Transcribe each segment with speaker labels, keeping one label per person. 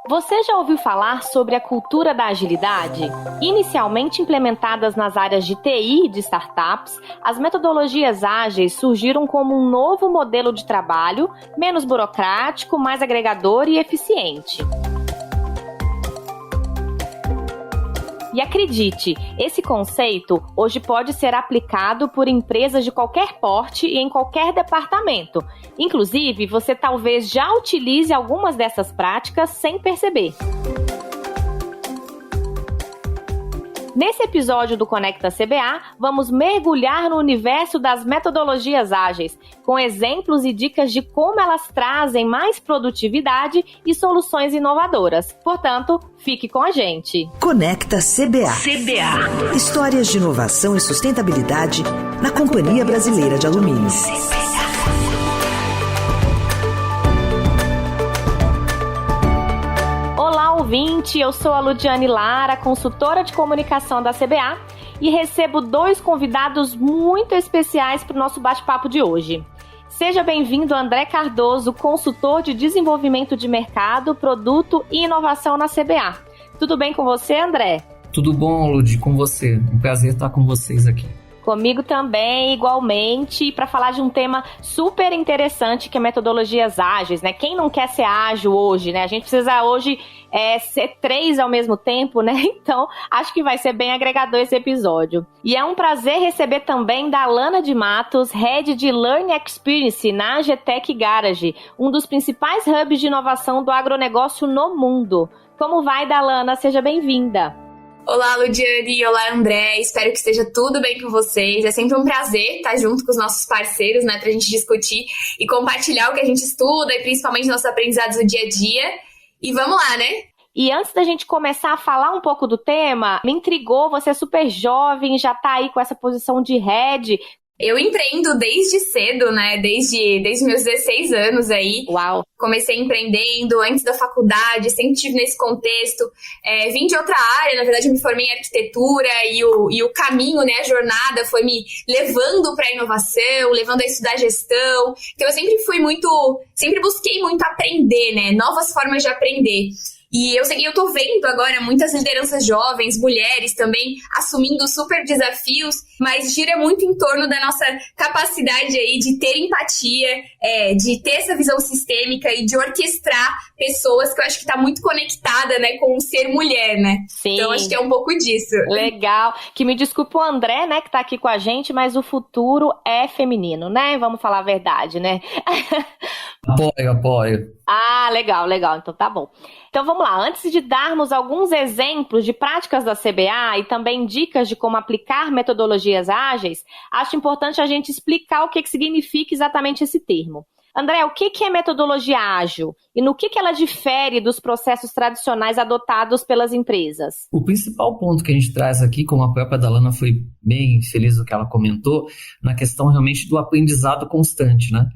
Speaker 1: Você já ouviu falar sobre a cultura da agilidade? Inicialmente implementadas nas áreas de TI e de startups, as metodologias ágeis surgiram como um novo modelo de trabalho, menos burocrático, mais agregador e eficiente. E acredite, esse conceito hoje pode ser aplicado por empresas de qualquer porte e em qualquer departamento. Inclusive, você talvez já utilize algumas dessas práticas sem perceber. Nesse episódio do Conecta CBA, vamos mergulhar no universo das metodologias ágeis, com exemplos e dicas de como elas trazem mais produtividade e soluções inovadoras. Portanto, fique com a gente.
Speaker 2: Conecta CBA. Histórias de inovação e sustentabilidade na Companhia Brasileira de Alumínio.
Speaker 1: Ouvinte, eu sou a Ludiane Lara, consultora de comunicação da CBA, e recebo 2 convidados muito especiais para o nosso bate-papo de hoje. Seja bem-vindo, André Cardoso, consultor de desenvolvimento de mercado, produto e inovação na CBA. Tudo bem com você, André?
Speaker 3: Tudo bom, Lud, com você. Um prazer estar com vocês aqui.
Speaker 1: Comigo também, igualmente, para falar de um tema super interessante que é metodologias ágeis, né? Quem não quer ser ágil hoje, né? A gente precisa hoje ser 3 ao mesmo tempo, né? Então, acho que vai ser bem agregador esse episódio. E é um prazer receber também Dalana de Matos, Head de Learning Experience na AGTech Garage, um dos principais hubs de inovação do agronegócio no mundo. Como vai, Dalana? Seja bem-vinda.
Speaker 4: Olá, Ludiane. Olá, André. Espero que esteja tudo bem com vocês. É sempre um prazer estar junto com os nossos parceiros, né, pra gente discutir e compartilhar o que a gente estuda e principalmente nossos aprendizados no dia a dia. E vamos lá, né?
Speaker 1: E antes da gente começar a falar um pouco do tema, me intrigou, você é super jovem, já tá aí com essa posição de head.
Speaker 4: Eu empreendo desde cedo, né? Desde meus 16 anos aí.
Speaker 1: Uau!
Speaker 4: Comecei empreendendo antes da faculdade, sempre estive nesse contexto. Vim de outra área, na verdade eu me formei em arquitetura e o caminho, né, a jornada foi me levando para a inovação, levando a estudar gestão. Então eu sempre busquei muito aprender, né? Novas formas de aprender. E eu tô vendo agora muitas lideranças jovens, mulheres também, assumindo super desafios, mas gira muito em torno da nossa capacidade aí de ter empatia, de ter essa visão sistêmica e de orquestrar pessoas, que eu acho que tá muito conectada, né, com o ser mulher, né?
Speaker 1: Sim.
Speaker 4: Então acho que é um pouco disso.
Speaker 1: Legal. Que me desculpa o André, né, que tá aqui com a gente, mas o futuro é feminino, né? Vamos falar a verdade, né?
Speaker 3: Apoio.
Speaker 1: Ah, legal. Então tá bom. Então vamos lá. Antes de darmos alguns exemplos de práticas da CBA e também dicas de como aplicar metodologias ágeis, acho importante a gente explicar o que significa exatamente esse termo. André, o que é metodologia ágil? E no que ela difere dos processos tradicionais adotados pelas empresas?
Speaker 3: O principal ponto que a gente traz aqui, como a própria Dalana foi bem feliz no que ela comentou, na questão realmente do aprendizado constante, né?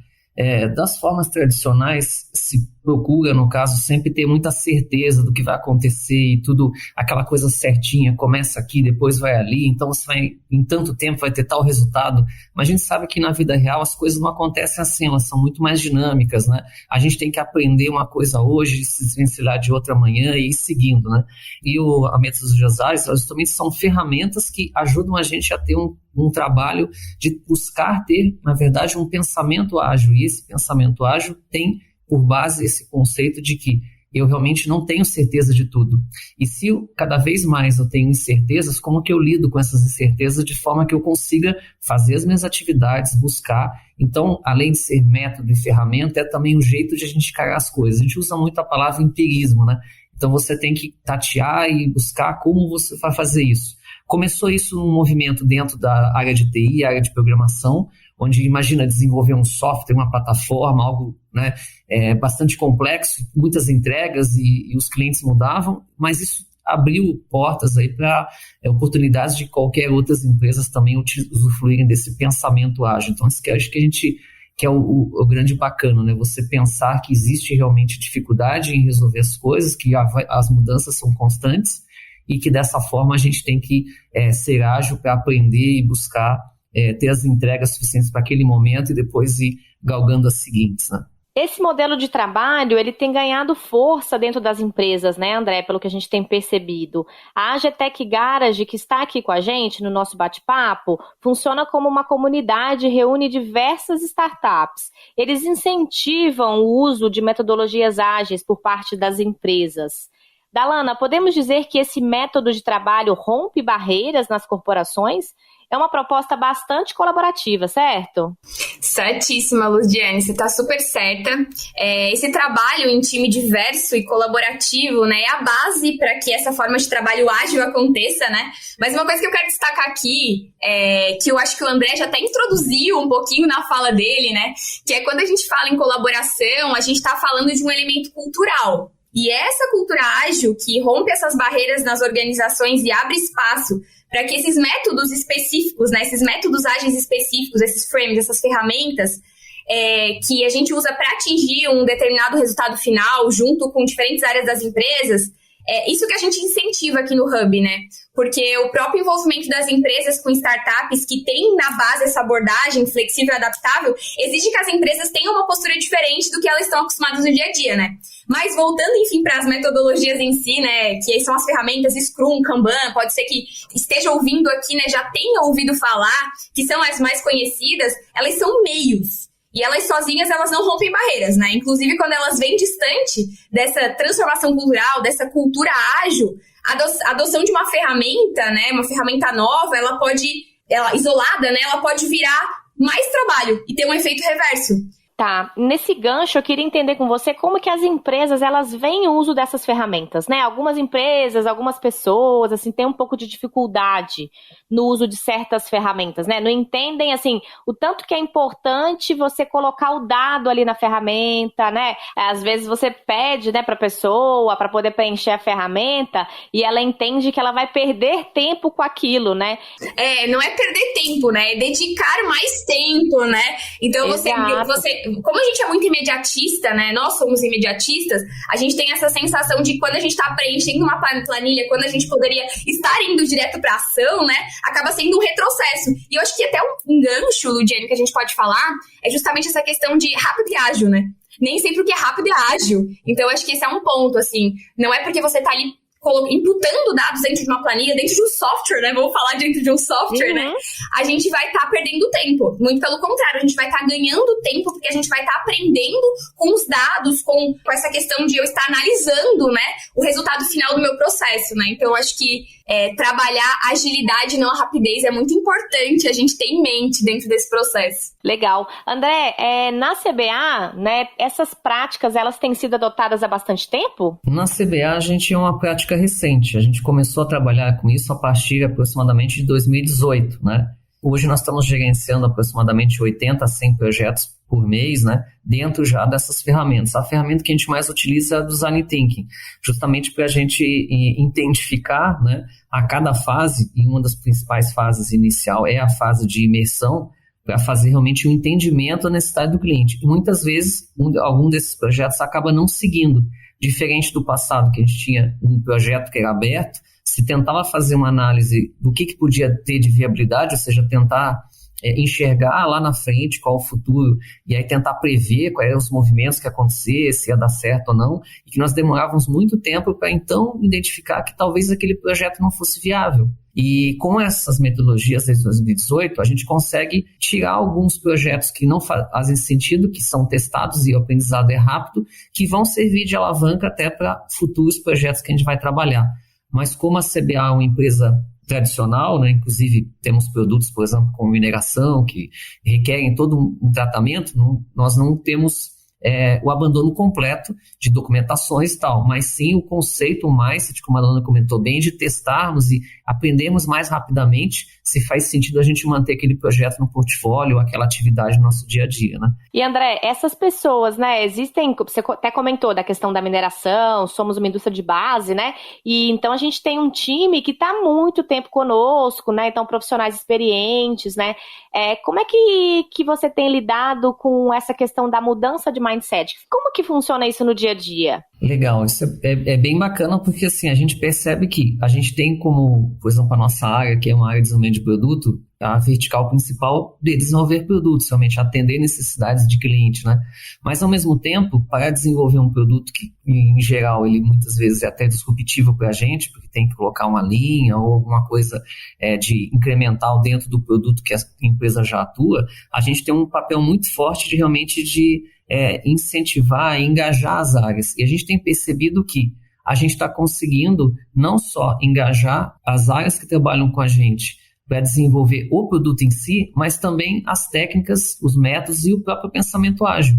Speaker 3: Das formas tradicionais, se procura, no caso, sempre ter muita certeza do que vai acontecer e tudo, aquela coisa certinha, começa aqui, depois vai ali, então você vai, em tanto tempo vai ter tal resultado, mas a gente sabe que na vida real as coisas não acontecem assim, elas são muito mais dinâmicas, né? A gente tem que aprender uma coisa hoje, se desvencilhar de outra amanhã e ir seguindo, né? E a metodologias ágeis, elas também são ferramentas que ajudam a gente a ter um trabalho de buscar ter, na verdade, um pensamento ágil. E esse pensamento ágil tem por base esse conceito de que eu realmente não tenho certeza de tudo. E se cada vez mais eu tenho incertezas, como que eu lido com essas incertezas de forma que eu consiga fazer as minhas atividades, buscar. Então, além de ser método e ferramenta, é também um jeito de a gente encarar as coisas. A gente usa muito a palavra empirismo, né? Então você tem que tatear e buscar como você vai fazer isso. Começou isso num movimento dentro da área de TI, área de programação, onde imagina desenvolver um software, uma plataforma, algo, né, bastante complexo, muitas entregas e os clientes mudavam, mas isso abriu portas aí para oportunidades de qualquer outras empresas também usufruírem desse pensamento ágil. Então, isso que acho que a gente que é o grande bacana, né? Você pensar que existe realmente dificuldade em resolver as coisas, que as mudanças são constantes e que dessa forma a gente tem que ser ágil para aprender e buscar ter as entregas suficientes para aquele momento e depois ir galgando as seguintes, né?
Speaker 1: Esse modelo de trabalho, ele tem ganhado força dentro das empresas, né, André, pelo que a gente tem percebido. A AGTech Garage, que está aqui com a gente no nosso bate-papo, funciona como uma comunidade e reúne diversas startups. Eles incentivam o uso de metodologias ágeis por parte das empresas. Dalana, podemos dizer que esse método de trabalho rompe barreiras nas corporações? É uma proposta bastante colaborativa, certo?
Speaker 4: Certíssima, Luziane, você está super certa. Esse trabalho em time diverso e colaborativo, né, é a base para que essa forma de trabalho ágil aconteça, né? Mas uma coisa que eu quero destacar aqui, que eu acho que o André já até introduziu um pouquinho na fala dele, né? Que é quando a gente fala em colaboração, a gente está falando de um elemento cultural. E essa cultura ágil que rompe essas barreiras nas organizações e abre espaço para que esses métodos específicos, né, esses métodos ágeis específicos, esses frames, essas ferramentas que a gente usa para atingir um determinado resultado final junto com diferentes áreas das empresas, isso que a gente incentiva aqui no Hub, né? Porque o próprio envolvimento das empresas com startups que tem na base essa abordagem flexível e adaptável exige que as empresas tenham uma postura diferente do que elas estão acostumadas no dia a dia, né? Mas voltando, enfim, para as metodologias em si, né? Que são as ferramentas Scrum, Kanban, pode ser que esteja ouvindo aqui, né? Já tenha ouvido falar, que são as mais conhecidas, elas são meios. E elas sozinhas, elas não rompem barreiras, né? Inclusive, quando elas vêm distante dessa transformação cultural, dessa cultura ágil, a adoção de uma ferramenta, né? Uma ferramenta nova, isolada, né? Ela pode virar mais trabalho e ter um efeito reverso.
Speaker 1: Tá, nesse gancho eu queria entender com você como que as empresas, elas veem o uso dessas ferramentas, né? Algumas empresas, algumas pessoas, assim, têm um pouco de dificuldade no uso de certas ferramentas, né? Não entendem, assim, o tanto que é importante você colocar o dado ali na ferramenta, né? Às vezes você pede, né, pra pessoa, para poder preencher a ferramenta, e ela entende que ela vai perder tempo com aquilo, né?
Speaker 4: Não é perder tempo, né? É dedicar mais tempo, né? Então você como a gente é muito imediatista, né? Nós somos imediatistas, a gente tem essa sensação de quando a gente está preenchendo uma planilha, quando a gente poderia estar indo direto para ação, né? Acaba sendo um retrocesso. E eu acho que até um gancho, Ludiane, que a gente pode falar é justamente essa questão de rápido e ágil, né? Nem sempre o que é rápido é ágil. Então, eu acho que esse é um ponto, assim. Não é porque você está ali imputando dados dentro de uma planilha, dentro de um software, né? Vamos falar dentro de um software, né? A gente vai estar perdendo tempo. Muito pelo contrário, a gente vai estar ganhando tempo porque a gente vai estar aprendendo com os dados, com essa questão de eu estar analisando, né, o resultado final do meu processo, né? Então, eu acho que trabalhar a agilidade e não a rapidez é muito importante a gente ter em mente dentro desse processo.
Speaker 1: Legal. André, na CBA, né, essas práticas, elas têm sido adotadas há bastante tempo?
Speaker 3: Na CBA, a gente é uma prática recente. A gente começou a trabalhar com isso a partir aproximadamente de 2018, né? Hoje nós estamos gerenciando aproximadamente 80 a 100 projetos por mês, né, dentro já dessas ferramentas. A ferramenta que a gente mais utiliza é a do Design Thinking, justamente para a gente identificar, né, a cada fase, e uma das principais fases inicial é a fase de imersão, para fazer realmente um entendimento da necessidade do cliente. E muitas vezes, algum desses projetos acaba não seguindo. Diferente do passado, que a gente tinha um projeto que era aberto, se tentava fazer uma análise do que podia ter de viabilidade, ou seja, tentar enxergar lá na frente qual o futuro, e aí tentar prever quais eram os movimentos que ia acontecer, se ia dar certo ou não, e que nós demorávamos muito tempo para então identificar que talvez aquele projeto não fosse viável. E com essas metodologias desde 2018, a gente consegue tirar alguns projetos que não fazem sentido, que são testados e o aprendizado é rápido, que vão servir de alavanca até para futuros projetos que a gente vai trabalhar. Mas como a CBA é uma empresa tradicional, né, inclusive temos produtos, por exemplo, como mineração, que requerem todo um tratamento, nós não temos o abandono completo de documentações e tal, mas sim o conceito, o mindset, como a Alana comentou bem, de testarmos e aprendermos mais rapidamente se faz sentido a gente manter aquele projeto no portfólio, aquela atividade no nosso dia a dia, né?
Speaker 1: E André, essas pessoas, né, existem, você até comentou da questão da mineração, somos uma indústria de base, né, e então a gente tem um time que está há muito tempo conosco, né, então profissionais experientes, né, como é que você tem lidado com essa questão da mudança de mindset? Como que funciona isso no dia a dia?
Speaker 3: Legal, isso é bem bacana porque assim, a gente percebe que a gente tem como, por exemplo, a nossa área, que é uma área de desenvolvimento de produto, a vertical principal de desenvolver produtos, realmente atender necessidades de cliente, né? Mas, ao mesmo tempo, para desenvolver um produto que, em geral, ele muitas vezes é até disruptivo para a gente, porque tem que colocar uma linha ou alguma coisa de incremental dentro do produto que a empresa já atua, a gente tem um papel muito forte de realmente incentivar e engajar as áreas. E a gente tem percebido que a gente está conseguindo não só engajar as áreas que trabalham com a gente para desenvolver o produto em si, mas também as técnicas, os métodos e o próprio pensamento ágil.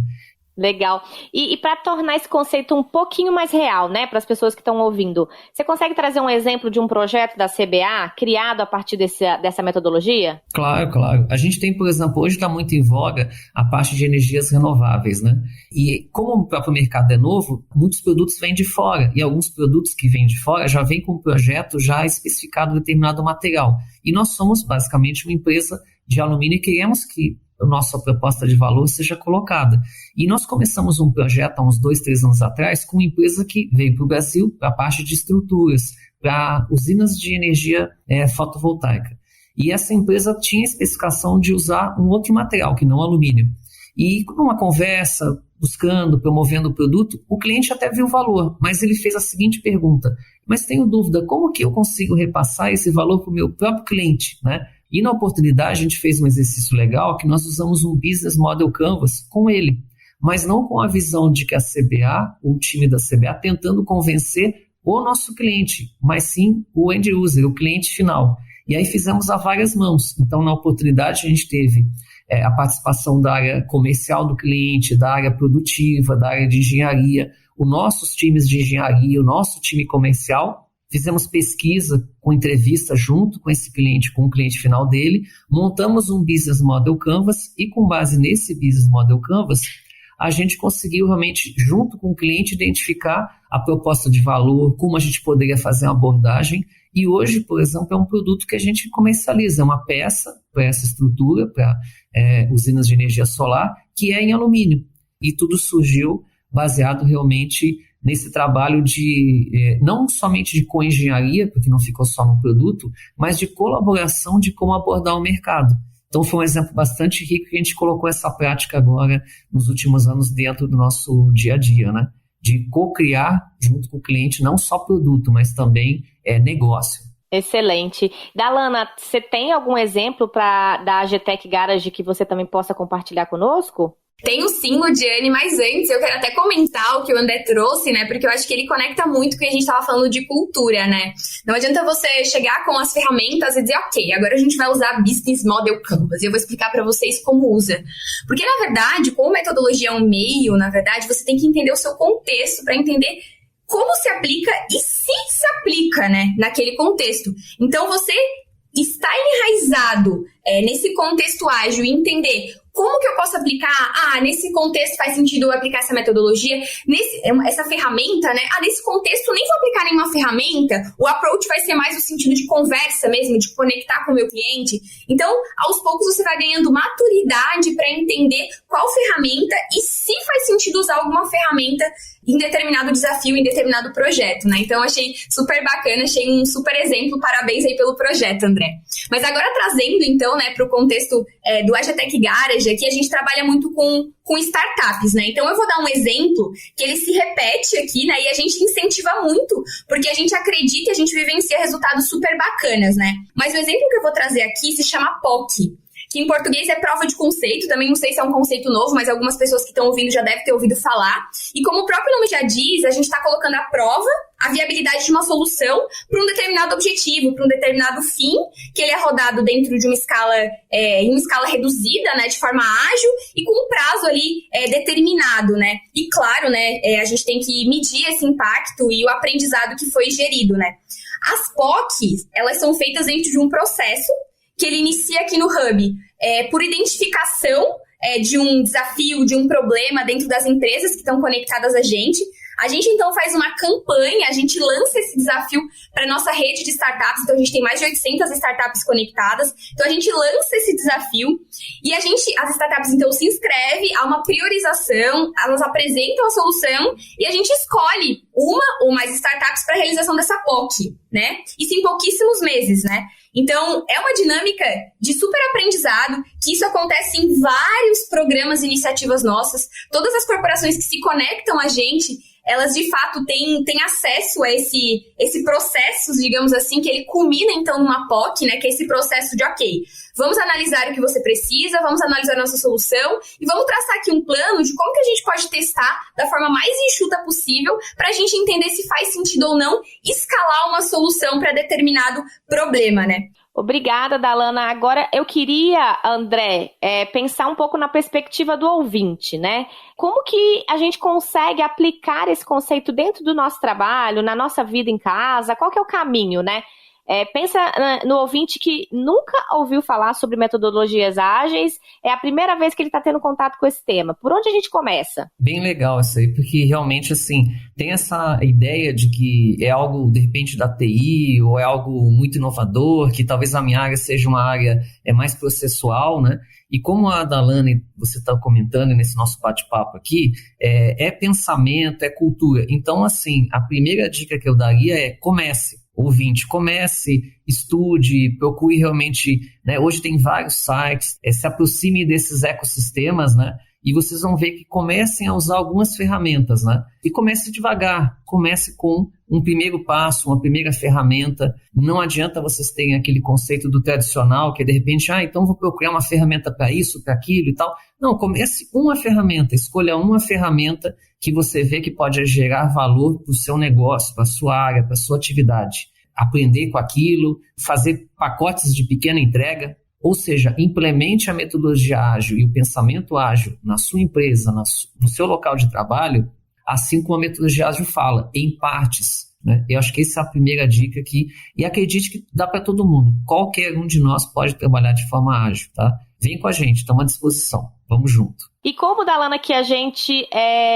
Speaker 1: Legal. E para tornar esse conceito um pouquinho mais real, né, para as pessoas que estão ouvindo, você consegue trazer um exemplo de um projeto da CBA criado a partir dessa metodologia?
Speaker 3: Claro. A gente tem, por exemplo, hoje está muito em voga a parte de energias renováveis, né? E como o próprio mercado é novo, muitos produtos vêm de fora, e alguns produtos que vêm de fora já vêm com um projeto já especificado determinado material. E nós somos basicamente uma empresa de alumínio e queremos que a nossa proposta de valor seja colocada. E nós começamos um projeto há uns 2-3 anos atrás com uma empresa que veio para o Brasil para a parte de estruturas, para usinas de energia fotovoltaica. E essa empresa tinha a especificação de usar um outro material, que não alumínio. E numa conversa, buscando, promovendo o produto, o cliente até viu o valor, mas ele fez a seguinte pergunta: mas tenho dúvida, como que eu consigo repassar esse valor para o meu próprio cliente, né? E na oportunidade a gente fez um exercício legal que nós usamos um Business Model Canvas com ele, mas não com a visão de que a CBA, o time da CBA, tentando convencer o nosso cliente, mas sim o end user, o cliente final. E aí fizemos a várias mãos. Então, na oportunidade, a gente teve a participação da área comercial do cliente, da área produtiva, da área de engenharia, os nossos times de engenharia, o nosso time comercial. Fizemos pesquisa com entrevista junto com esse cliente, com o cliente final dele, montamos um Business Model Canvas e com base nesse Business Model Canvas, a gente conseguiu realmente, junto com o cliente, identificar a proposta de valor, como a gente poderia fazer uma abordagem. E hoje, por exemplo, é um produto que a gente comercializa, é uma peça para essa estrutura, para usinas de energia solar, que é em alumínio. E tudo surgiu baseado realmente nesse trabalho de, não somente de coengenharia, porque não ficou só no produto, mas de colaboração de como abordar o mercado. Então foi um exemplo bastante rico que a gente colocou essa prática agora nos últimos anos dentro do nosso dia a dia, né? De co-criar junto com o cliente não só produto, mas também negócio.
Speaker 1: Excelente. Dalana, você tem algum exemplo da AGTech Garage que você também possa compartilhar conosco?
Speaker 4: Tenho sim, Ludiane, mas antes eu quero até comentar o que o André trouxe, né? Porque eu acho que ele conecta muito com o que a gente estava falando de cultura, né? Não adianta você chegar com as ferramentas e dizer, ok, agora a gente vai usar Business Model Canvas e eu vou explicar para vocês como usa. Porque, na verdade, como metodologia é um meio, na verdade, você tem que entender o seu contexto para entender como se aplica e se aplica, né? Naquele contexto. Então, você está enraizado nesse contexto ágil e entender como que eu posso aplicar? Nesse contexto faz sentido eu aplicar essa metodologia, essa ferramenta, né? Nesse contexto nem vou aplicar nenhuma ferramenta, o approach vai ser mais no sentido de conversa mesmo, de conectar com o meu cliente. Então, aos poucos você vai ganhando maturidade para entender qual ferramenta e se faz sentido usar alguma ferramenta em determinado desafio, em determinado projeto, né? Então, achei super bacana, achei um super exemplo, parabéns aí pelo projeto, André. Mas agora trazendo, então, né, para o contexto do AGTech Garage, aqui a gente trabalha muito com startups, né? Então, eu vou dar um exemplo que ele se repete aqui, né? E a gente incentiva muito, porque a gente acredita e a gente vivencia resultados super bacanas, né? Mas o exemplo que eu vou trazer aqui se chama POC, que em português é prova de conceito, também não sei se é um conceito novo, mas algumas pessoas que estão ouvindo já devem ter ouvido falar. E como o próprio nome já diz, a gente está colocando à prova a viabilidade de uma solução para um determinado objetivo, para um determinado fim, que ele é rodado dentro de uma escala, em uma escala reduzida, né, de forma ágil e com um prazo ali determinado, né? E claro, né, a gente tem que medir esse impacto e o aprendizado que foi gerido, né? As POCs, elas são feitas dentro de um processo que ele inicia aqui no Hub, por identificação de um desafio, de um problema dentro das empresas que estão conectadas a gente A gente então faz uma campanha, a gente lança esse desafio para nossa rede de startups, então a gente tem mais de 800 startups conectadas, então a gente lança esse desafio e as startups então se inscrevem, há uma priorização, elas apresentam a solução e a gente escolhe uma ou mais startups para a realização dessa POC, né? Isso em pouquíssimos meses, né? Então, é uma dinâmica de super aprendizado, que isso acontece em vários programas e iniciativas nossas. Todas as corporações que se conectam a gente, elas de fato têm acesso a esse processo, digamos assim, que ele culmina então numa POC, né? Que é esse processo de, ok, vamos analisar o que você precisa, vamos analisar a nossa solução e vamos traçar aqui um plano de como que a gente pode testar da forma mais enxuta possível para a gente entender se faz sentido ou não escalar uma solução para determinado problema, né?
Speaker 1: Obrigada, Dalana. Agora, eu queria, André, pensar um pouco na perspectiva do ouvinte, né? Como que a gente consegue aplicar esse conceito dentro do nosso trabalho, na nossa vida em casa? Qual que é o caminho, né? Pensa no ouvinte que nunca ouviu falar sobre metodologias ágeis, é a primeira vez que ele está tendo contato com esse tema. Por onde a gente começa?
Speaker 3: Bem legal isso aí, porque realmente, assim, tem essa ideia de que é algo, de repente, da TI, ou é algo muito inovador, que talvez a minha área seja uma área mais processual, né? E como a Dalana, você está comentando nesse nosso bate-papo aqui, é pensamento, é cultura. Então, assim, a primeira dica que eu daria é comece. Ouvinte, comece, estude, procure realmente, né? Hoje tem vários sites, se aproxime desses ecossistemas, né? E vocês vão ver que comecem a usar algumas ferramentas, né? E comece devagar, comece com um primeiro passo, uma primeira ferramenta. Não adianta vocês terem aquele conceito do tradicional, que é de repente, então vou procurar uma ferramenta para isso, para aquilo e tal. Não, comece uma ferramenta, escolha uma ferramenta que você vê que pode gerar valor para o seu negócio, para a sua área, para a sua atividade. Aprender com aquilo, fazer pacotes de pequena entrega, ou seja, implemente a metodologia ágil e o pensamento ágil na sua empresa, no seu local de trabalho, assim como a metodologia ágil fala, em partes. Né? Eu acho que essa é a primeira dica aqui, e acredite que dá para todo mundo, qualquer um de nós pode trabalhar de forma ágil, tá? Vem com a gente, estamos à disposição, vamos junto.
Speaker 1: E como, Dalana, que a gente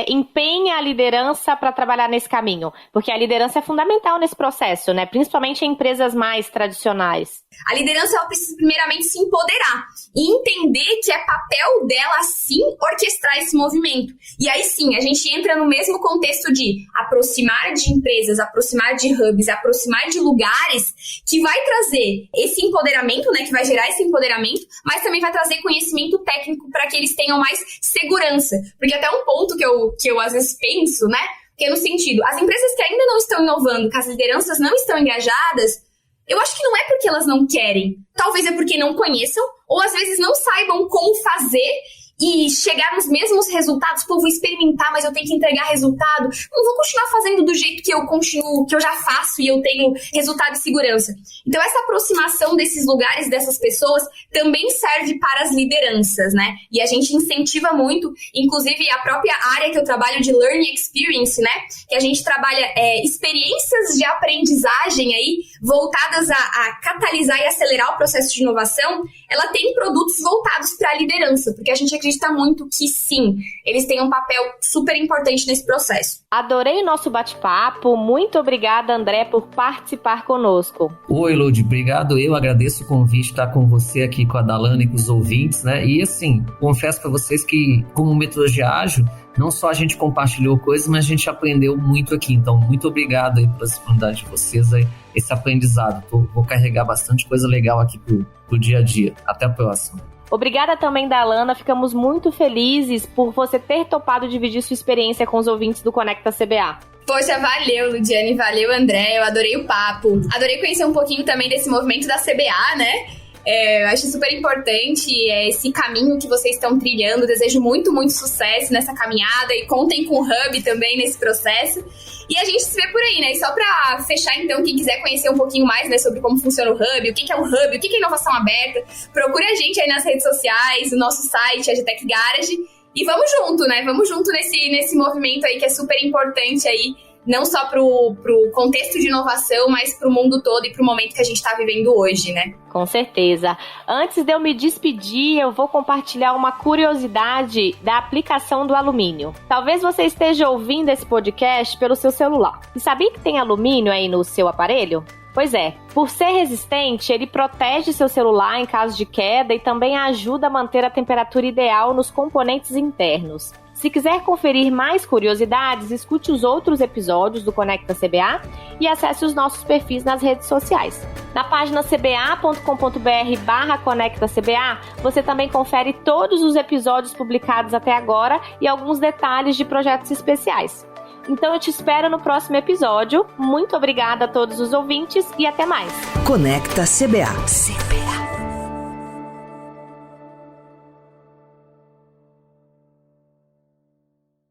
Speaker 1: empenha a liderança para trabalhar nesse caminho? Porque a liderança é fundamental nesse processo, né? Principalmente em empresas mais tradicionais.
Speaker 4: A liderança ela precisa primeiramente se empoderar e entender que é papel dela, sim, orquestrar esse movimento. E aí sim, a gente entra no mesmo contexto de aproximar de empresas, aproximar de hubs, aproximar de lugares que vai trazer esse empoderamento, né? Que vai gerar esse empoderamento, mas também vai trazer conhecimento técnico para que eles tenham mais segurança. Porque até um ponto que eu às vezes penso, né? Que é no sentido, as empresas que ainda não estão inovando, que as lideranças não estão engajadas, eu acho que não é porque elas não querem. Talvez é porque não conheçam, ou às vezes não saibam como fazer e chegar nos mesmos resultados. Pô, vou experimentar, mas eu tenho que entregar resultado. Não vou continuar fazendo do jeito que eu já faço e eu tenho resultado e segurança. Então, essa aproximação desses lugares, dessas pessoas, também serve para as lideranças, né? E a gente incentiva muito, inclusive a própria área que eu trabalho de Learning Experience, né? Que a gente trabalha experiências de aprendizagem aí, voltadas a catalisar e acelerar o processo de inovação. Ela tem produtos voltados para a liderança, porque a gente acredita muito que sim, eles têm um papel super importante nesse processo.
Speaker 1: Adorei o nosso bate-papo, muito obrigada, André, por participar conosco.
Speaker 3: Oi, Lud, obrigado, eu agradeço o convite de estar com você aqui, com a Dalana e com os ouvintes, né? E assim, confesso para vocês que como metodologia ágil, não só a gente compartilhou coisas, mas a gente aprendeu muito aqui, então muito obrigado aí pela disponibilidade de vocês, aí, esse aprendizado. Vou carregar bastante coisa legal aqui pro dia a dia. Até a próxima.
Speaker 1: Obrigada também, Dalana. Ficamos muito felizes por você ter topado dividir sua experiência com os ouvintes do Conecta CBA.
Speaker 4: Poxa, valeu, Ludiane, valeu, André. Eu adorei o papo. Adorei conhecer um pouquinho também desse movimento da CBA, né? Eu acho super importante esse caminho que vocês estão trilhando. Desejo muito, muito sucesso nessa caminhada e contem com o Hub também nesse processo. E a gente se vê por aí, né? E só pra fechar, então, quem quiser conhecer um pouquinho mais, né, sobre como funciona o Hub, o que é o Hub, o que é inovação aberta, procure a gente aí nas redes sociais, o nosso site, a Agitec Garage, e vamos junto, né? Vamos junto nesse movimento aí que é super importante aí não só pro contexto de inovação, mas pro mundo todo e pro momento que a gente está vivendo hoje, né?
Speaker 1: Com certeza. Antes de eu me despedir, eu vou compartilhar uma curiosidade da aplicação do alumínio. Talvez você esteja ouvindo esse podcast pelo seu celular. E sabia que tem alumínio aí no seu aparelho? Pois é, por ser resistente, ele protege seu celular em caso de queda e também ajuda a manter a temperatura ideal nos componentes internos. Se quiser conferir mais curiosidades, escute os outros episódios do Conecta CBA e acesse os nossos perfis nas redes sociais. Na página cba.com.br/ConectaCBA, você também confere todos os episódios publicados até agora e alguns detalhes de projetos especiais. Então eu te espero no próximo episódio. Muito obrigada a todos os ouvintes e até mais.
Speaker 2: Conecta CBA.